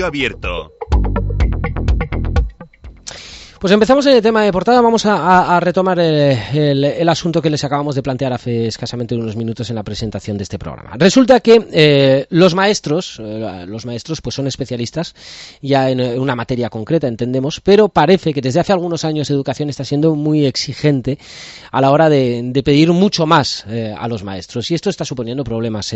Abierto. Pues empezamos en el tema de portada. Vamos a retomar el asunto que les acabamos de plantear hace escasamente unos minutos en la presentación de este programa. Resulta que los maestros pues son especialistas ya en una materia concreta, entendemos, pero parece que desde hace algunos años Educación está siendo muy exigente a la hora de pedir mucho más a los maestros, y esto está suponiendo problemas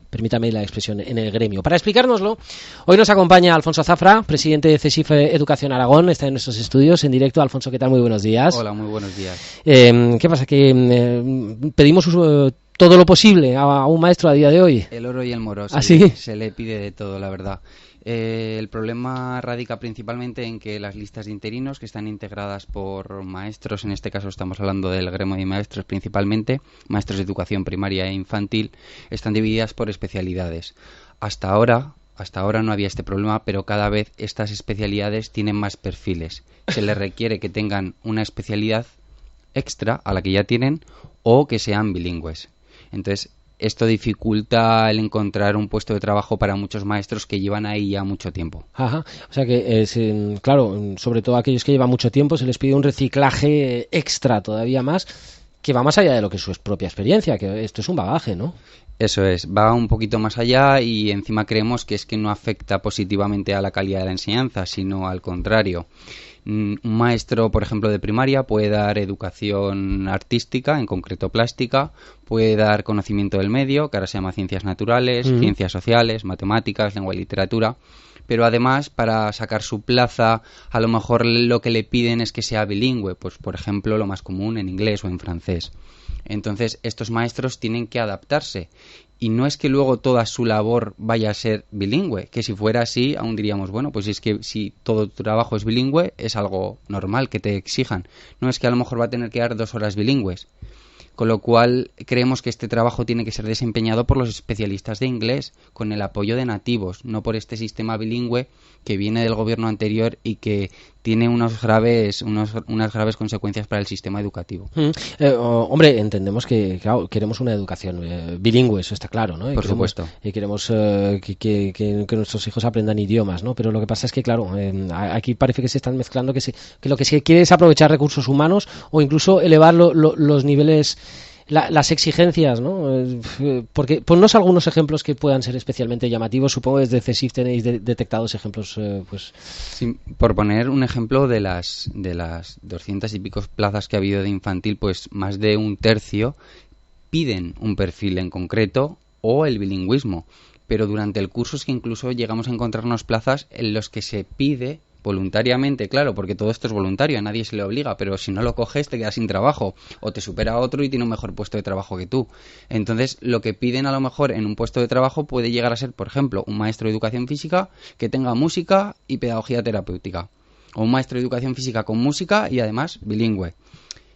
permítame la expresión, en el gremio. Para explicárnoslo, hoy nos acompaña Alfonso Zafra, presidente de CESIF Educación Aragón, está en nuestros estudios en directo. Alfonso, ¿qué tal? Muy buenos días. Hola, muy buenos días. ¿Qué pasa? ¿Que pedimos todo lo posible a un maestro a día de hoy? El oro y el moro. ¿Ah, sí? Se le pide de todo, la verdad. El problema radica principalmente en que las listas de interinos, que están integradas por maestros, en este caso estamos hablando del gremio de maestros principalmente, maestros de educación primaria e infantil, están divididas por especialidades. Hasta ahora no había este problema, pero cada vez estas especialidades tienen más perfiles. Se les requiere que tengan una especialidad extra a la que ya tienen o que sean bilingües. Entonces, esto dificulta el encontrar un puesto de trabajo para muchos maestros que llevan ahí ya mucho tiempo. Ajá. O sea que, claro, sobre todo a aquellos que llevan mucho tiempo se les pide un reciclaje extra todavía más, que va más allá de lo que es su propia experiencia, que esto es un bagaje, ¿no? Eso es, va un poquito más allá y encima creemos que es que no afecta positivamente a la calidad de la enseñanza, sino al contrario. Un maestro, por ejemplo, de primaria puede dar educación artística, en concreto plástica, puede dar conocimiento del medio, que ahora se llama ciencias naturales, ciencias sociales, matemáticas, lengua y literatura, pero además para sacar su plaza a lo mejor lo que le piden es que sea bilingüe, pues por ejemplo lo más común en inglés o en francés. Entonces estos maestros tienen que adaptarse. Y no es que luego toda su labor vaya a ser bilingüe, que si fuera así aún diríamos, bueno, pues es que si todo tu trabajo es bilingüe es algo normal que te exijan. No es que a lo mejor va a tener que dar 2 horas bilingües. Con lo cual creemos que este trabajo tiene que ser desempeñado por los especialistas de inglés, con el apoyo de nativos, no por este sistema bilingüe que viene del gobierno anterior y que tiene unas graves consecuencias para el sistema educativo. Hombre, entendemos que claro, queremos una educación bilingüe, eso está claro, ¿no? Por supuesto. Y queremos que nuestros hijos aprendan idiomas, ¿no? Pero lo que pasa es que, claro, aquí parece que se están mezclando, que lo que se quiere es aprovechar recursos humanos o incluso elevar los niveles, las exigencias, ¿no? Porque ponnos algunos ejemplos que puedan ser especialmente llamativos. Supongo que desde CESIF tenéis detectados ejemplos, pues... Sí, por poner un ejemplo, de las 200 y pico plazas que ha habido de infantil, pues más de un tercio piden un perfil en concreto o el bilingüismo. Pero durante el curso es que incluso llegamos a encontrarnos plazas en los que se pide voluntariamente, claro, porque todo esto es voluntario, a nadie se le obliga, pero si no lo coges te quedas sin trabajo o te supera otro y tiene un mejor puesto de trabajo que tú. Entonces, lo que piden a lo mejor en un puesto de trabajo puede llegar a ser, por ejemplo, un maestro de educación física que tenga música y pedagogía terapéutica, o un maestro de educación física con música y además bilingüe.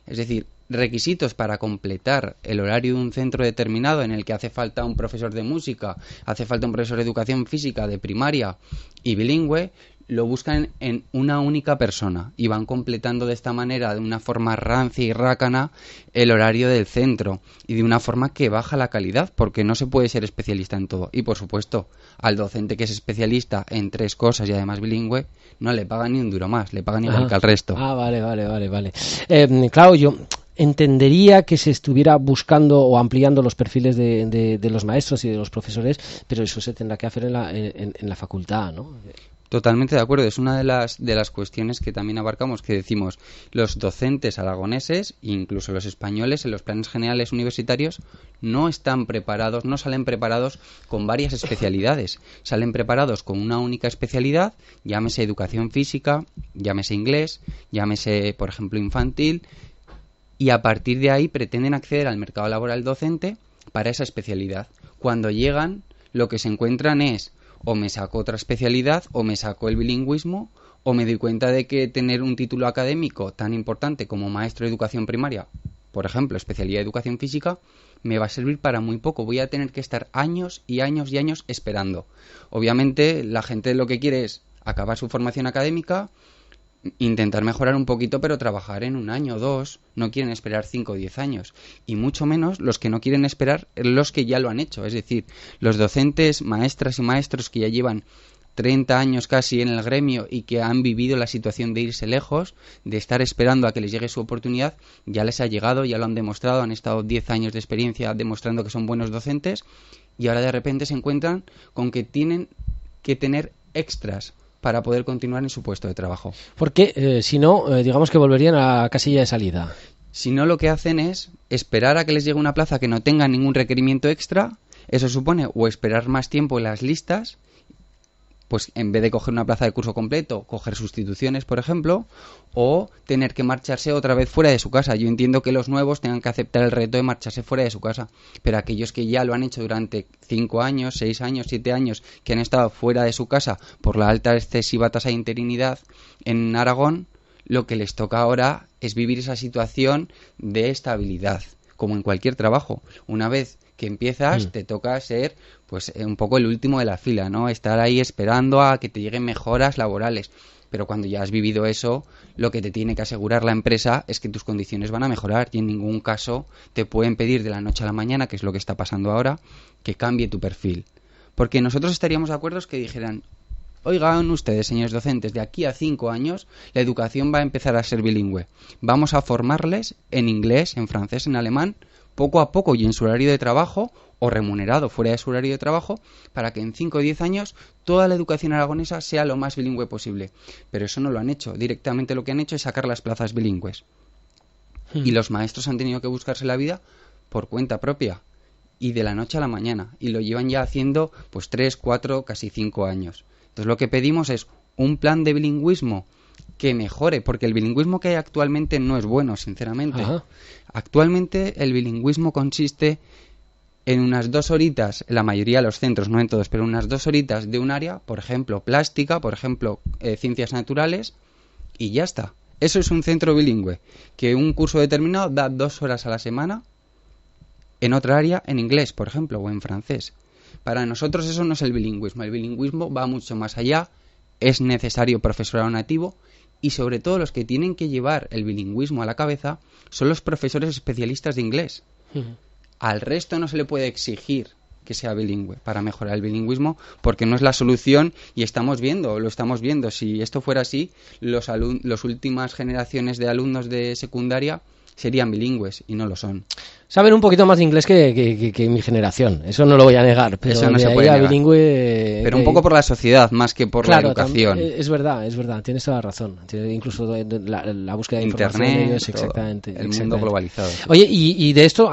Es decir, requisitos para completar el horario de un centro determinado en el que hace falta un profesor de música, hace falta un profesor de educación física de primaria y bilingüe, lo buscan en una única persona y van completando de esta manera, de una forma rancia y rácana, el horario del centro y de una forma que baja la calidad, porque no se puede ser especialista en todo. Y por supuesto, al docente que es especialista en 3 cosas y además bilingüe, no le pagan ni un duro más, le pagan igual que al resto. Vale. Claro, yo entendería que se estuviera buscando o ampliando los perfiles de los maestros y de los profesores, pero eso se tendrá que hacer en la facultad, ¿no? Totalmente de acuerdo, es una de las cuestiones que también abarcamos, que decimos, los docentes aragoneses, incluso los españoles, en los planes generales universitarios, no están preparados, no salen preparados con varias especialidades, salen preparados con una única especialidad, llámese educación física, llámese inglés, llámese, por ejemplo, infantil, y a partir de ahí pretenden acceder al mercado laboral docente para esa especialidad. Cuando llegan, lo que se encuentran es: o me saco otra especialidad, o me saco el bilingüismo, o me doy cuenta de que tener un título académico tan importante como maestro de educación primaria, por ejemplo, especialidad de educación física, me va a servir para muy poco. Voy a tener que estar años y años y años esperando. Obviamente, la gente lo que quiere es acabar su formación académica, intentar mejorar un poquito, pero trabajar en 1 año o 2, no quieren esperar 5 o 10 años, y mucho menos los que no quieren esperar los que ya lo han hecho, es decir, los docentes, maestras y maestros que ya llevan 30 años casi en el gremio y que han vivido la situación de irse lejos, de estar esperando a que les llegue su oportunidad, ya les ha llegado, ya lo han demostrado, han estado 10 años de experiencia demostrando que son buenos docentes y ahora de repente se encuentran con que tienen que tener extras para poder continuar en su puesto de trabajo. Porque si no, digamos que volverían a la casilla de salida. Si no, lo que hacen es esperar a que les llegue una plaza que no tenga ningún requerimiento extra. Eso supone o esperar más tiempo en las listas, pues en vez de coger una plaza de curso completo, coger sustituciones, por ejemplo, o tener que marcharse otra vez fuera de su casa. Yo entiendo que los nuevos tengan que aceptar el reto de marcharse fuera de su casa, pero aquellos que ya lo han hecho durante 5 años, 6 años, 7 años, que han estado fuera de su casa por la alta excesiva tasa de interinidad en Aragón, lo que les toca ahora es vivir esa situación de estabilidad, como en cualquier trabajo. Una vez que empiezas, te toca ser pues un poco el último de la fila, ¿no? Estar ahí esperando a que te lleguen mejoras laborales. Pero cuando ya has vivido eso, lo que te tiene que asegurar la empresa es que tus condiciones van a mejorar y en ningún caso te pueden pedir de la noche a la mañana, que es lo que está pasando ahora, que cambie tu perfil. Porque nosotros estaríamos de acuerdo que dijeran: oigan ustedes, señores docentes, de aquí a 5 años la educación va a empezar a ser bilingüe. Vamos a formarles en inglés, en francés, en alemán, poco a poco y en su horario de trabajo o remunerado fuera de su horario de trabajo, para que en 5 o 10 años toda la educación aragonesa sea lo más bilingüe posible. Pero eso no lo han hecho. Directamente lo que han hecho es sacar las plazas bilingües. Y los maestros han tenido que buscarse la vida por cuenta propia y de la noche a la mañana. Y lo llevan ya haciendo pues 3, 4, casi 5 años. Entonces lo que pedimos es un plan de bilingüismo que mejore, porque el bilingüismo que hay actualmente no es bueno, sinceramente. Ajá. Actualmente el bilingüismo consiste en unas 2 horitas, en la mayoría de los centros, no en todos, pero unas 2 horitas de un área, por ejemplo, plástica, por ejemplo, ciencias naturales, y ya está. Eso es un centro bilingüe, que un curso determinado da 2 horas a la semana en otra área, en inglés, por ejemplo, o en francés. Para nosotros eso no es el bilingüismo. El bilingüismo va mucho más allá, es necesario profesorado nativo y sobre todo los que tienen que llevar el bilingüismo a la cabeza son los profesores especialistas de inglés. Al resto no se le puede exigir que sea bilingüe para mejorar el bilingüismo, porque no es la solución y lo estamos viendo. Si esto fuera así, las últimas generaciones de alumnos de secundaria serían bilingües y no lo son. Saben un poquito más de inglés que mi generación, eso no lo voy a negar, pero eso no se puede negar. Bilingüe, pero un poco por la sociedad más que por la educación. Es verdad, tienes toda la razón. Incluso la búsqueda de información Internet, de ellos, exactamente. Mundo globalizado. Oye, y de esto,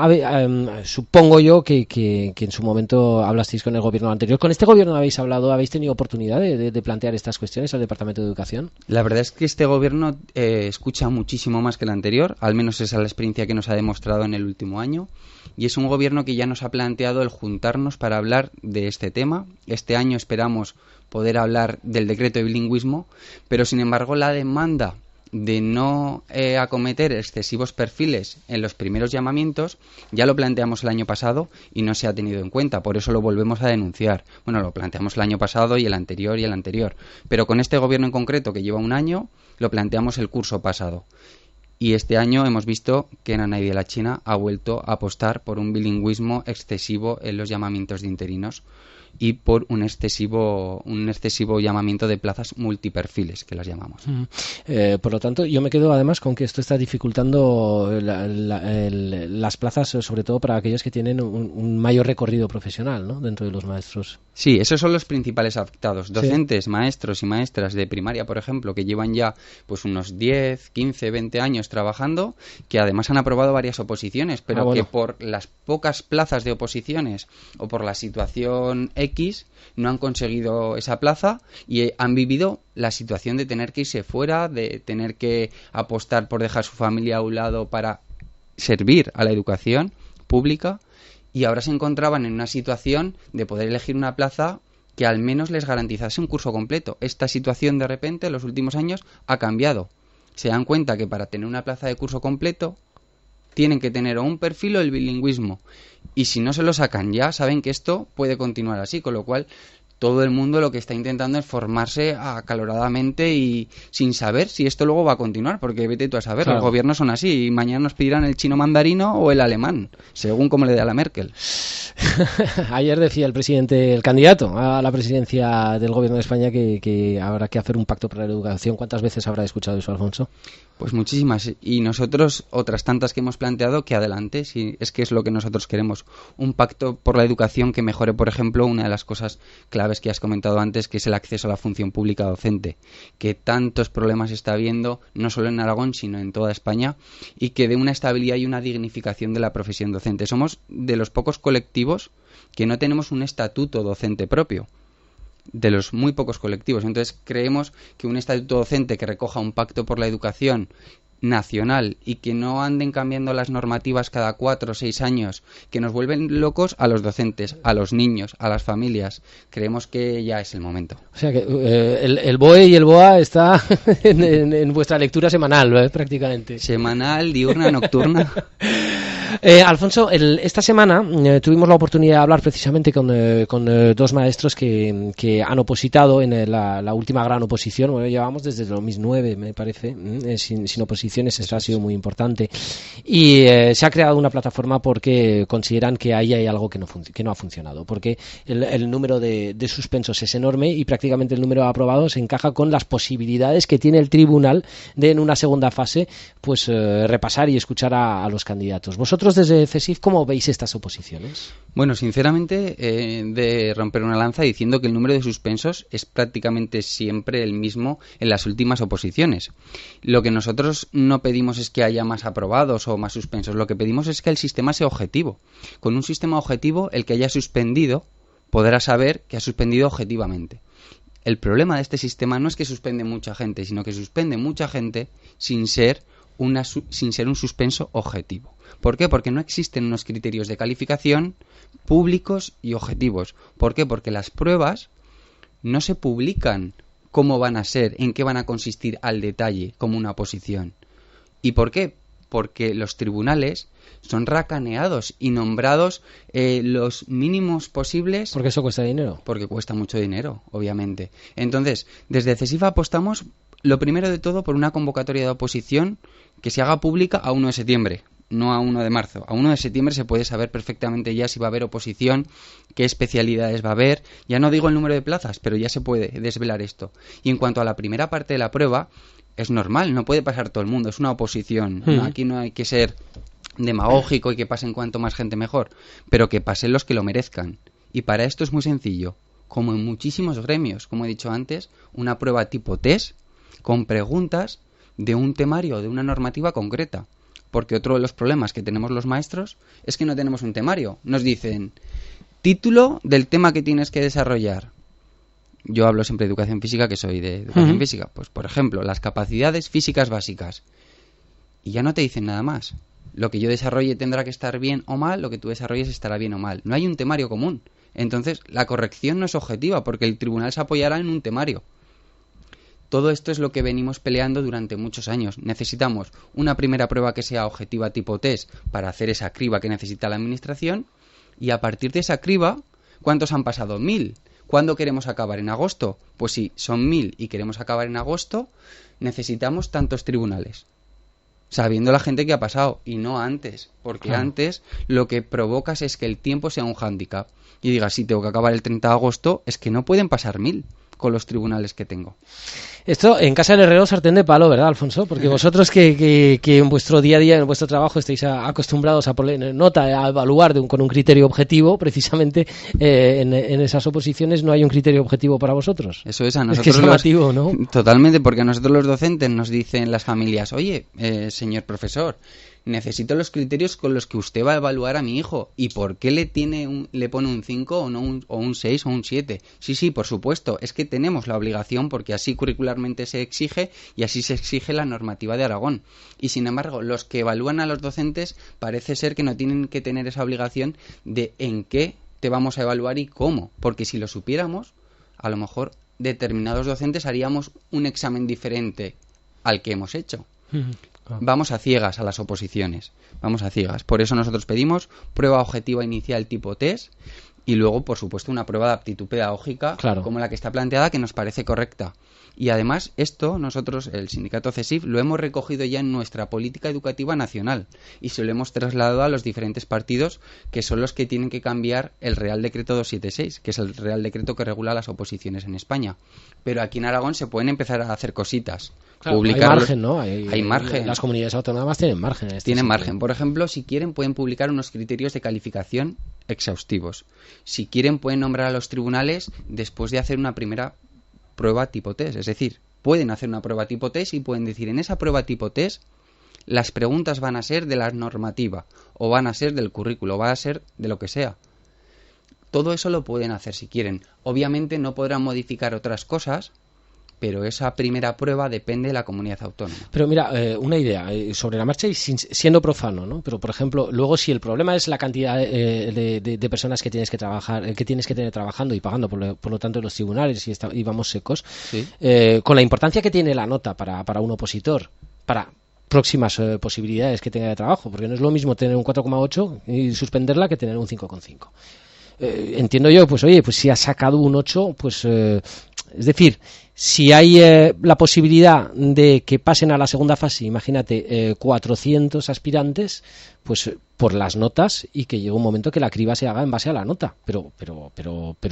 supongo yo que en su momento hablasteis con el gobierno anterior. ¿Con este gobierno habéis tenido oportunidad de plantear estas cuestiones al Departamento de Educación? La verdad es que este gobierno escucha muchísimo más que el anterior, al menos esa es la experiencia que nos ha demostrado en el último año. Y es un gobierno que ya nos ha planteado el juntarnos para hablar de este tema. Este año esperamos poder hablar del decreto de bilingüismo, pero sin embargo la demanda de no acometer excesivos perfiles en los primeros llamamientos ya lo planteamos el año pasado y no se ha tenido en cuenta, por eso lo volvemos a denunciar. Bueno, lo planteamos el año pasado y el anterior, pero con este gobierno en concreto que lleva un año lo planteamos el curso pasado. Y este año hemos visto que Nanay de la China ha vuelto a apostar por un bilingüismo excesivo en los llamamientos de interinos y por un excesivo llamamiento de plazas multiperfiles, que las llamamos. Por lo tanto, yo me quedo además con que esto está dificultando las plazas, sobre todo para aquellos que tienen un mayor recorrido profesional, ¿no?, dentro de los maestros. Sí, esos son los principales afectados. Docentes, sí. Maestros y maestras de primaria, por ejemplo, que llevan ya pues unos 10, 15, 20 años trabajando, que además han aprobado varias oposiciones, pero bueno, que por las pocas plazas de oposiciones o por la situación X no han conseguido esa plaza y han vivido la situación de tener que irse fuera, de tener que apostar por dejar su familia a un lado para servir a la educación pública, y ahora se encontraban en una situación de poder elegir una plaza que al menos les garantizase un curso completo. Esta situación de repente en los últimos años ha cambiado. Se dan cuenta que para tener una plaza de curso completo tienen que tener o un perfil o el bilingüismo, y si no se lo sacan ya saben que esto puede continuar así, con lo cual todo el mundo lo que está intentando es formarse acaloradamente y sin saber si esto luego va a continuar, porque vete tú a saber, claro. Los gobiernos son así y mañana nos pedirán el chino mandarino o el alemán, según como le dé a la Merkel. Ayer decía el candidato a la presidencia del gobierno de España que habrá que hacer un pacto para la educación. ¿Cuántas veces habrá escuchado eso, Alfonso? Pues muchísimas, y nosotros otras tantas que hemos planteado, que adelante, si es que es lo que nosotros queremos, un pacto por la educación que mejore, por ejemplo, una de las cosas claves que has comentado antes, que es el acceso a la función pública docente, que tantos problemas está habiendo, no solo en Aragón, sino en toda España, y que dé una estabilidad y una dignificación de la profesión docente. Somos de los pocos colectivos que no tenemos un estatuto docente propio, de los muy pocos colectivos. Entonces creemos que un estatuto docente que recoja un pacto por la educación nacional y que no anden cambiando las normativas cada 4 o 6 años, que nos vuelven locos a los docentes, a los niños, a las familias, creemos que ya es el momento. O sea que el BOE y el BOA está en vuestra lectura semanal, prácticamente. Semanal, diurna, nocturna. Alfonso, esta semana tuvimos la oportunidad de hablar precisamente con dos maestros que han opositado en la última gran oposición. Bueno, llevamos desde 2009, me parece, sin oposiciones. Esto ha sido muy importante. Y se ha creado una plataforma porque consideran que ahí hay algo que no ha funcionado. Porque el número de suspensos es enorme y prácticamente el número de aprobados encaja con las posibilidades que tiene el tribunal de en una segunda fase pues repasar y escuchar a los candidatos. ¿Vosotros desde CESIF cómo veis estas oposiciones? Bueno, sinceramente, de romper una lanza diciendo que el número de suspensos es prácticamente siempre el mismo en las últimas oposiciones. Lo que nosotros no pedimos es que haya más aprobados o más suspensos, lo que pedimos es que el sistema sea objetivo. Con un sistema objetivo, el que haya suspendido podrá saber que ha suspendido objetivamente. El problema de este sistema no es que suspende mucha gente, sino que suspende mucha gente sin ser un suspenso objetivo. ¿Por qué? Porque no existen unos criterios de calificación públicos y objetivos. ¿Por qué? Porque las pruebas no se publican cómo van a ser, en qué van a consistir al detalle, como una oposición. ¿Y por qué? Porque los tribunales son racaneados y nombrados los mínimos posibles. Porque eso cuesta dinero. Porque cuesta mucho dinero, obviamente. Entonces, desde CESIF apostamos, lo primero de todo, por una convocatoria de oposición que se haga pública a 1 de septiembre. No a 1 de marzo. A 1 de septiembre se puede saber perfectamente ya si va a haber oposición, qué especialidades va a haber. Ya no digo el número de plazas, pero ya se puede desvelar esto. Y en cuanto a la primera parte de la prueba, es normal, no puede pasar todo el mundo, es una oposición. ¿No? Aquí no hay que ser demagógico y que pasen cuanto más gente mejor, pero que pasen los que lo merezcan. Y para esto es muy sencillo. Como en muchísimos gremios, como he dicho antes, una prueba tipo test con preguntas de un temario, de una normativa concreta. Porque otro de los problemas que tenemos los maestros es que no tenemos un temario. Nos dicen, título del tema que tienes que desarrollar. Yo hablo siempre de educación física, que soy de educación física. Pues, por ejemplo, las capacidades físicas básicas. Y ya no te dicen nada más. Lo que yo desarrolle tendrá que estar bien o mal, lo que tú desarrolles estará bien o mal. No hay un temario común. Entonces, la corrección no es objetiva, porque el tribunal se apoyará en un temario. Todo esto es lo que venimos peleando durante muchos años. Necesitamos una primera prueba que sea objetiva tipo test para hacer esa criba que necesita la administración y a partir de esa criba, ¿cuántos han pasado? 1000. ¿Cuándo queremos acabar? ¿En agosto? Pues si son 1000 y queremos acabar en agosto, necesitamos tantos tribunales. Sabiendo la gente que ha pasado y no antes, porque antes lo que provocas es que el tiempo sea un hándicap y digas, si tengo que acabar el 30 de agosto, es que no pueden pasar 1000 con los tribunales que tengo. Esto en casa del herrero sartén de palo, ¿verdad, Alfonso? Porque vosotros que en vuestro día a día, en vuestro trabajo, estáis acostumbrados a poner nota, a evaluar con un criterio objetivo, precisamente en esas oposiciones no hay un criterio objetivo para vosotros. Eso es, a nosotros es que es llamativo, ¿no? Totalmente, porque a nosotros los docentes nos dicen las familias, oye, señor profesor, necesito los criterios con los que usted va a evaluar a mi hijo. ¿Y por qué le pone un 5 o no un 6 o un 7? Sí, por supuesto. Es que tenemos la obligación porque así curricularmente se exige y así se exige la normativa de Aragón. Y sin embargo, los que evalúan a los docentes parece ser que no tienen que tener esa obligación de en qué te vamos a evaluar y cómo. Porque si lo supiéramos, a lo mejor determinados docentes haríamos un examen diferente al que hemos hecho. Vamos a ciegas a las oposiciones, vamos a ciegas. Por eso nosotros pedimos prueba objetiva inicial tipo test Y luego, por supuesto, una prueba de aptitud pedagógica, claro, como la que está planteada, que nos parece correcta. Y además, esto nosotros, el sindicato CESIF, lo hemos recogido ya en nuestra política educativa nacional y se lo hemos trasladado a los diferentes partidos, que son los que tienen que cambiar el Real Decreto 276, que es el Real Decreto que regula las oposiciones en España. Pero aquí en Aragón se pueden empezar a hacer cositas. Claro, hay margen, ¿no? Hay margen. Las comunidades autónomas tienen margen. Tienen margen. Por ejemplo, si quieren, pueden publicar unos criterios de calificación exhaustivos. Si quieren, pueden nombrar a los tribunales después de hacer una primera prueba tipo test. Es decir, pueden hacer una prueba tipo test y pueden decir, en esa prueba tipo test, las preguntas van a ser de la normativa, o van a ser del currículo, o van a ser de lo que sea. Todo eso lo pueden hacer si quieren. Obviamente no podrán modificar otras cosas, pero esa primera prueba depende de la comunidad autónoma. Pero mira, una idea sobre la marcha y siendo profano, ¿no? Pero por ejemplo, luego si el problema es la cantidad de personas que tienes que trabajar, que tienes que tener trabajando y pagando, por lo tanto, en los tribunales y vamos secos, ¿sí? Con la importancia que tiene la nota para un opositor, para próximas posibilidades que tenga de trabajo, porque no es lo mismo tener un 4,8 y suspenderla que tener un 5,5. Entiendo yo, pues oye, pues si has sacado un 8, pues es decir, si hay la posibilidad de que pasen a la segunda fase, imagínate, 400 aspirantes, pues por las notas, y que llegue un momento que la criba se haga en base a la nota, pero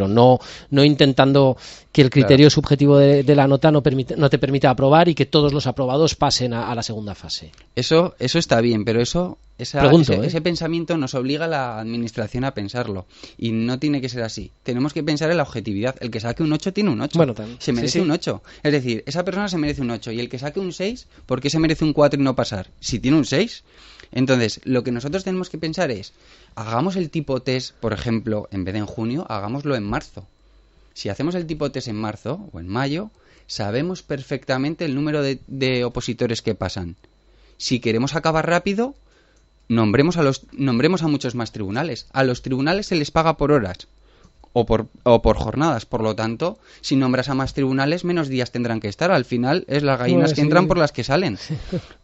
no intentando que el criterio subjetivo de la nota no te permita aprobar y que todos los aprobados pasen a la segunda fase. Eso está bien, pero ese pensamiento nos obliga a la administración a pensarlo, y no tiene que ser así. Tenemos que pensar en la objetividad. El que saque un 8 tiene un 8. Bueno, se merece un 8. Es decir, esa persona se merece un 8, y el que saque un 6, ¿por qué se merece un 4 y no pasar? Si tiene un 6. Entonces, lo que nosotros tenemos que pensar es, hagamos el tipo test, por ejemplo, en vez de en junio, hagámoslo en marzo. Si hacemos el tipo test en marzo o en mayo, sabemos perfectamente el número de opositores que pasan. Si queremos acabar rápido, nombremos a muchos más tribunales. A los tribunales se les paga por horas o por jornadas. Por lo tanto, si nombras a más tribunales, menos días tendrán que estar. Al final es las gallinas que entran por las que salen.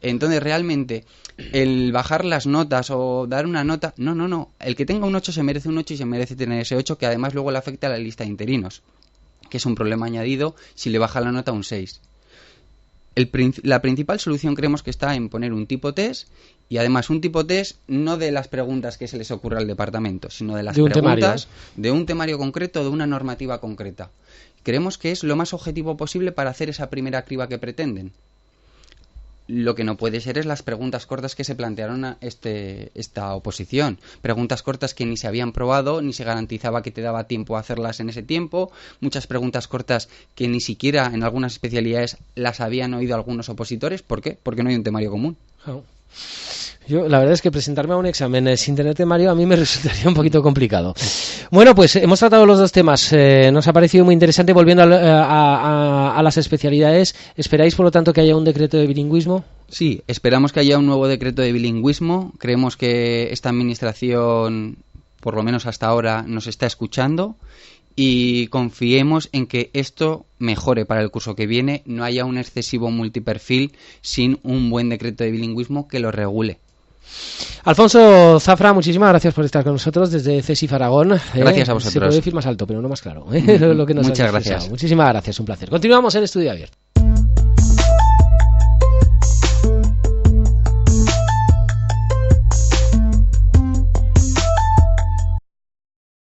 Entonces, realmente, el bajar las notas o dar una nota... No. El que tenga un 8 se merece un 8 y se merece tener ese 8, que además luego le afecta a la lista de interinos, que es un problema añadido si le baja la nota a un 6. La principal solución creemos que está en poner un tipo test, y además un tipo test no de las preguntas que se les ocurra al departamento, sino de las preguntas de un temario concreto, de una normativa concreta. Creemos que es lo más objetivo posible para hacer esa primera criba que pretenden. Lo que no puede ser es las preguntas cortas que se plantearon a esta oposición. Preguntas cortas que ni se habían probado, ni se garantizaba que te daba tiempo a hacerlas en ese tiempo. Muchas preguntas cortas que ni siquiera en algunas especialidades las habían oído algunos opositores. ¿Por qué? Porque no hay un temario común. Yo, la verdad es que presentarme a un examen sin tener temario a mí me resultaría un poquito complicado. Bueno, pues hemos tratado los dos temas. Nos ha parecido muy interesante. Volviendo a las especialidades, ¿esperáis, por lo tanto, que haya un decreto de bilingüismo? Sí, esperamos que haya un nuevo decreto de bilingüismo. Creemos que esta administración, por lo menos hasta ahora, nos está escuchando. Y confiemos en que esto mejore para el curso que viene, no haya un excesivo multiperfil sin un buen decreto de bilingüismo que lo regule. Alfonso Zafra, muchísimas gracias por estar con nosotros desde CESIF Aragón. Gracias a vosotros. Se puede decir más alto, pero no más claro. Lo que nos Muchas gracias. Muchísimas gracias, un placer. Continuamos en Estudio Abierto.